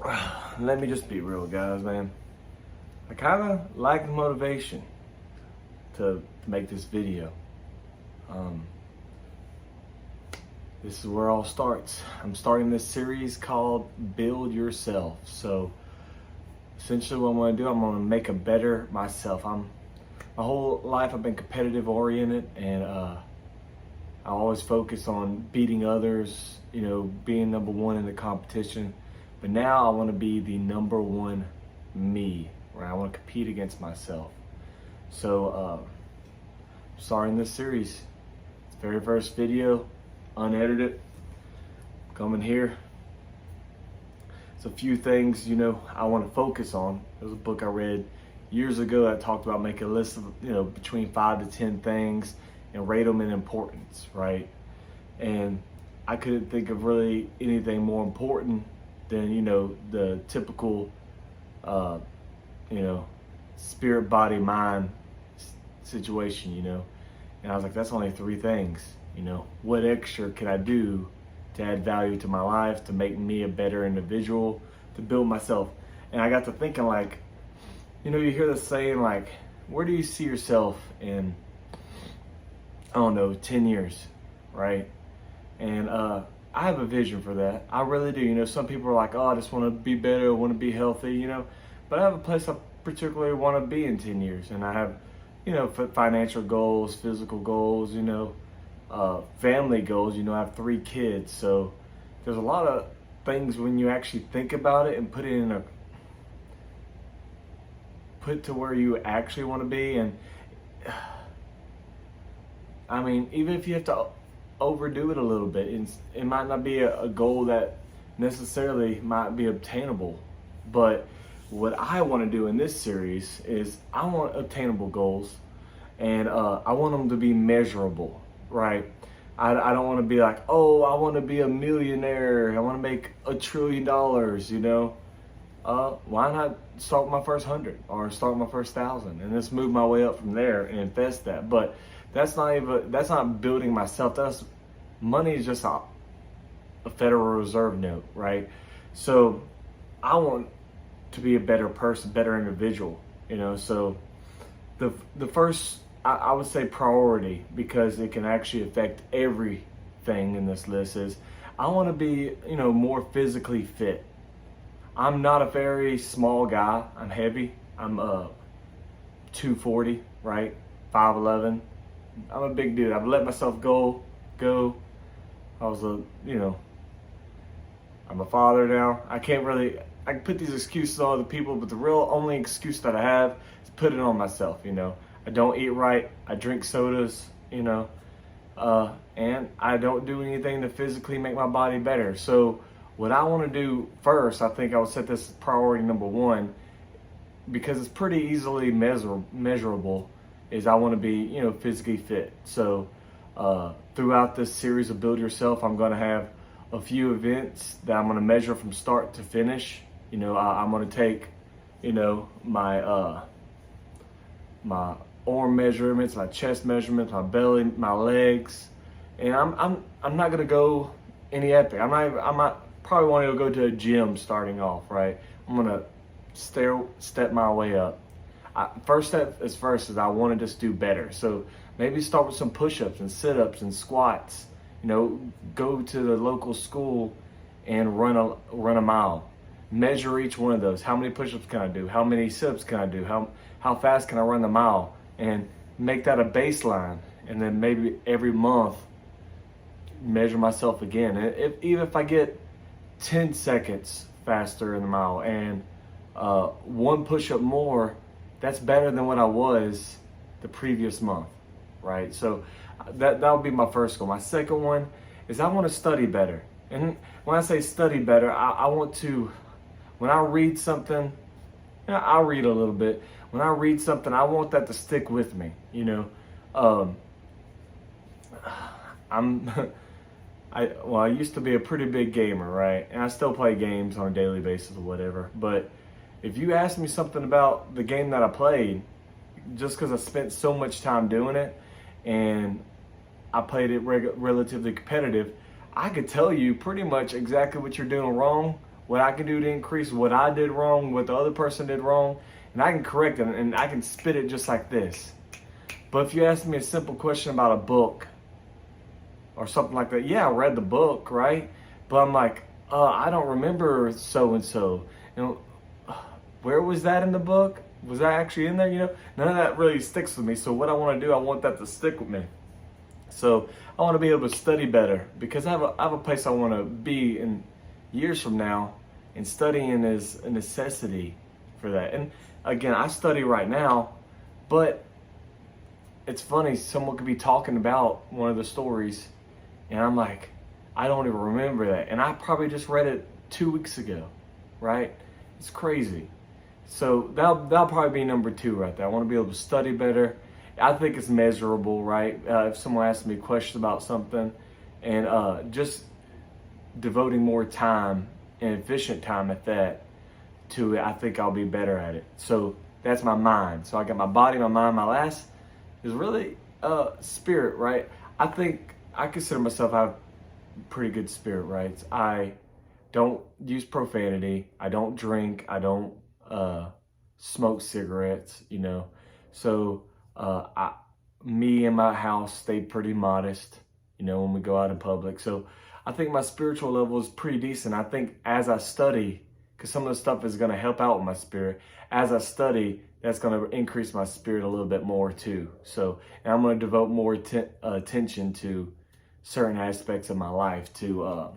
Let me just be real, guys, man. I kind of lack the motivation to make this video. Um, this is where it all starts. I'm starting this series called Build Yourself. So essentially what I'm going to do, I'm going to make a better myself. My whole life I've been competitive oriented, and I always focus on beating others, being number one in the competition. But now I want to be the number one me, right? I want to compete against myself. So starting this series, it's the very first video, unedited, coming here. It's a few things, I want to focus on. There's a book I read years ago that talked about making a list of, between 5 to 10 things and rate them in importance, right? And I couldn't think of really anything more important than, the typical, spirit, body, mind situation, And I was like, that's only 3 things, What extra can I do to add value to my life, to make me a better individual, to build myself? And I got to thinking, like, you hear the saying, like, where do you see yourself in, 10 years, right? And I have a vision for that. I really do. Some people are like, oh, I just want to be better, I want to be healthy, But I have a place I particularly want to be in 10 years. And I have, financial goals, physical goals, family goals. I have 3 kids. So there's a lot of things when you actually think about it and put to where you actually want to be. And I mean, even if you have to overdo it a little bit, it might not be a goal that necessarily might be obtainable. But what I want to do in this series is I want obtainable goals, and I want them to be measurable, right? I don't want to be like, oh, I want to be a millionaire, I want to make $1 trillion, why not start with my first 100 or start with my first 1,000 and just move my way up from there and invest that? But that's not building myself. Money is just a Federal Reserve note, right? So I want to be a better person, better individual, So the first, I would say, priority, because it can actually affect everything in this list, is I want to be, more physically fit. I'm not a very small guy. I'm heavy. I'm 240, right? 5'11". I'm a big dude. I've let myself go. I was I'm a father now. I can put these excuses on other people, but the real only excuse that I have is put it on myself, I don't eat right. I drink sodas, and I don't do anything to physically make my body better. So what I want to do first, I think I would set this as priority number 1, because it's pretty easily measurable, is I want to be, physically fit. So throughout this series of Build Yourself, I'm going to have a few events that I'm going to measure from start to finish. I'm going to take, my my arm measurements, my chest measurements, my belly, my legs, and I'm not going to go any epic. I'm not probably want to go to a gym starting off, right? I'm going to step my way up. First step is I want to just do better. So maybe start with some push-ups and sit-ups and squats. Go to the local school and run a mile. Measure each one of those. How many push-ups can I do? How many sit-ups can I do? How fast can I run the mile? And make that a baseline. And then maybe every month measure myself again. Even if I get 10 seconds faster in the mile and 1 push-up more, that's better than what I was the previous month, right? So that would be my first goal. My second one is I want to study better. And when I say study better, I want to, when I read something, I'll read a little bit. When I read something, I want that to stick with me, I used to be a pretty big gamer, right? And I still play games on a daily basis or whatever. But if you ask me something about the game that I played, just because I spent so much time doing it and I played it relatively competitive, I could tell you pretty much exactly what you're doing wrong what I can do to increase what I did wrong, what the other person did wrong, and I can correct it, and I can spit it just like this. But if you ask me a simple question about a book or something like that, yeah, I read the book, right? But I'm like, I don't remember so and so. You know, where was that in the book? Was that actually in there? You know, none of that really sticks with me. So what I want to do, I want that to stick with me. So I want to be able to study better because I have a place I want to be in years from now, and studying is a necessity for that. And again, I study right now, but it's funny, someone could be talking about one of the stories, and I'm like, I don't even remember that. And I probably just read it 2 weeks ago, right? It's crazy. So that'll probably be number 2 right there. I want to be able to study better. I think it's measurable, right? If someone asks me a question about something, and just devoting more time and efficient time at that to it, I think I'll be better at it. So that's my mind. So I got my body, my mind. My last is really spirit, right? I consider myself I have pretty good spirit, right? I don't use profanity. I don't drink. I don't smoke cigarettes, you know. So me and my house stay pretty modest, you know, when we go out in public. So I think my spiritual level is pretty decent. I think as I study, because some of the stuff is going to help out with my spirit, as I study, that's going to increase my spirit a little bit more too. So, and I'm going to devote more attention to certain aspects of my life to,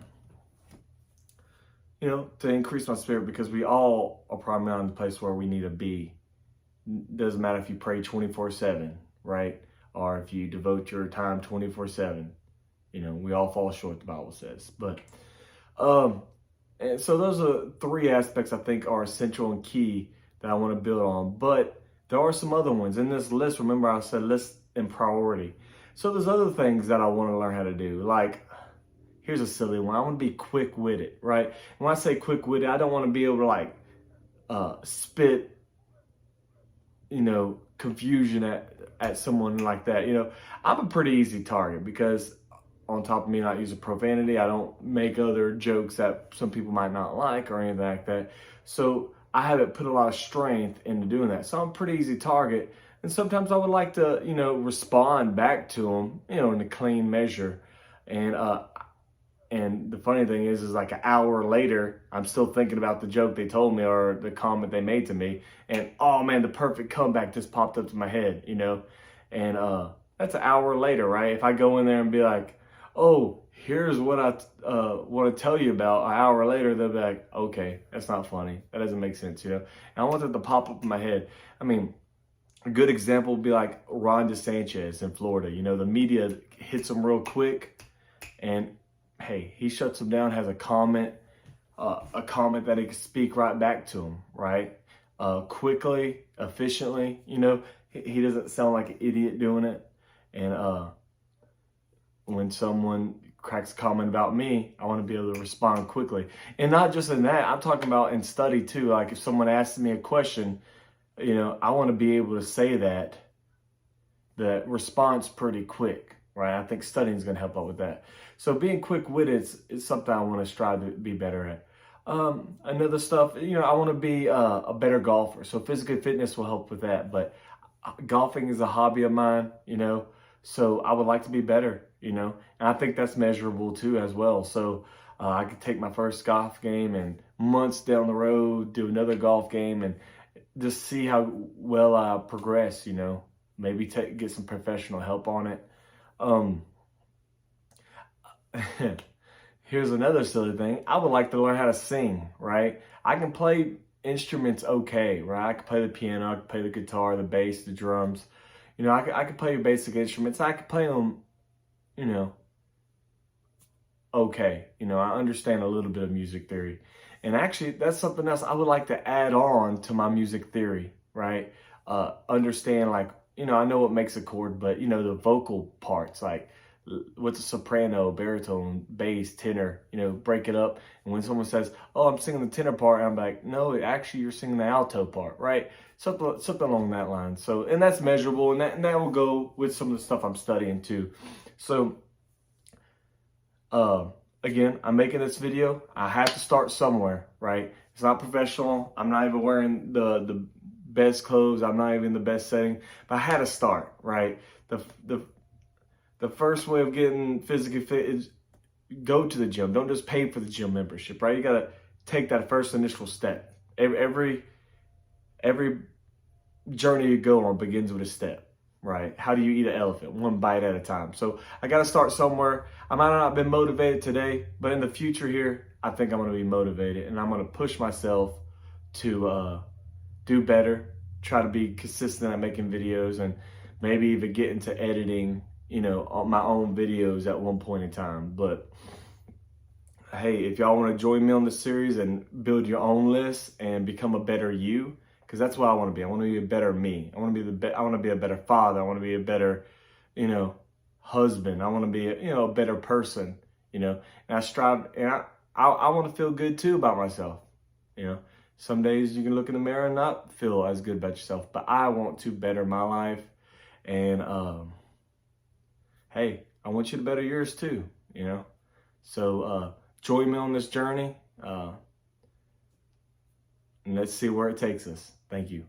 you know, to increase my spirit, because we all are probably not in the place where we need to be. Doesn't matter if you pray 24/7, right? Or if you devote your time 24/7. You know, we all fall short, the Bible says. But, and so those are 3 aspects I think are essential and key that I want to build on. But there are some other ones in this list. Remember, I said list and priority. So there's other things that I want to learn how to do. Like, here's a silly one. I want to be quick-witted, right? And when I say quick-witted, I don't want to be able to like spit, you know, confusion at someone like that. You know, I'm a pretty easy target because on top of me not using profanity, I don't make other jokes that some people might not like or anything like that. So I haven't put a lot of strength into doing that. So I'm a pretty easy target. And sometimes I would like to, you know, respond back to them, you know, in a clean measure. And the funny thing is like an hour later, I'm still thinking about the joke they told me or the comment they made to me. And oh man, the perfect comeback just popped up to my head, you know. And that's an hour later, right? If I go in there and be like, oh, here's what I want to tell you about, an hour later, they'll be like, okay, that's not funny. That doesn't make sense, you know. And I want that to pop up in my head. I mean, a good example would be like Ron DeSantis in Florida. You know, the media hits him real quick, and hey, he shuts him down, has a comment that he can speak right back to him, right? Quickly, efficiently, you know, he doesn't sound like an idiot doing it. And when someone cracks a comment about me, I want to be able to respond quickly. And not just in that, I'm talking about in study too. Like if someone asks me a question, you know, I want to be able to say that response pretty quick, right? I think studying is going to help out with that. So being quick-witted is something I want to strive to be better at. Another stuff, you know, I want to be a better golfer. So physical fitness will help with that. But golfing is a hobby of mine, you know, so I would like to be better, you know, and I think that's measurable too as well. So I could take my first golf game and months down the road, do another golf game and just see how well I progress, you know, maybe get some professional help on it. Here's another silly thing. I would like to learn how to sing, right? I can play instruments okay, right? I can play the piano, I can play the guitar, the bass, the drums. You know, I can play basic instruments. I can play them, you know, okay. You know, I understand a little bit of music theory. And actually, that's something else I would like to add on to my music theory, right? Understand, like, you know, I know what makes a chord, but, you know, the vocal parts, like, what's a soprano, baritone, bass, tenor, you know, break it up. And when someone says, oh, I'm singing the tenor part, I'm like, no, actually you're singing the alto part, right? Something along that line. So, and that's measurable, and that will go with some of the stuff I'm studying too. So, again, I'm making this video. I have to start somewhere, right? It's not professional. I'm not even wearing the best clothes. I'm not even in the best setting, but I had to start, right? The first way of getting physically fit is go to the gym. Don't just pay for the gym membership, right? You got to take that first initial step. Every journey you go on begins with a step, right? How do you eat an elephant? One bite at a time. So I got to start somewhere. I might not have been motivated today, but in the future here, I think I'm going to be motivated, and I'm going to push myself to do better, try to be consistent at making videos, and maybe even get into editing, on my own videos at one point in time. But hey, if y'all want to join me on this series and build your own list and become a better you, because that's what I want to be. I want to be a better me. I want to be I want to be a better father. I want to be a better, husband. I want to be a better person. And I strive, and I want to feel good too about myself. Some days you can look in the mirror and not feel as good about yourself, but I want to better my life, and hey, I want you to better yours too. So join me on this journey, and let's see where it takes us. Thank you.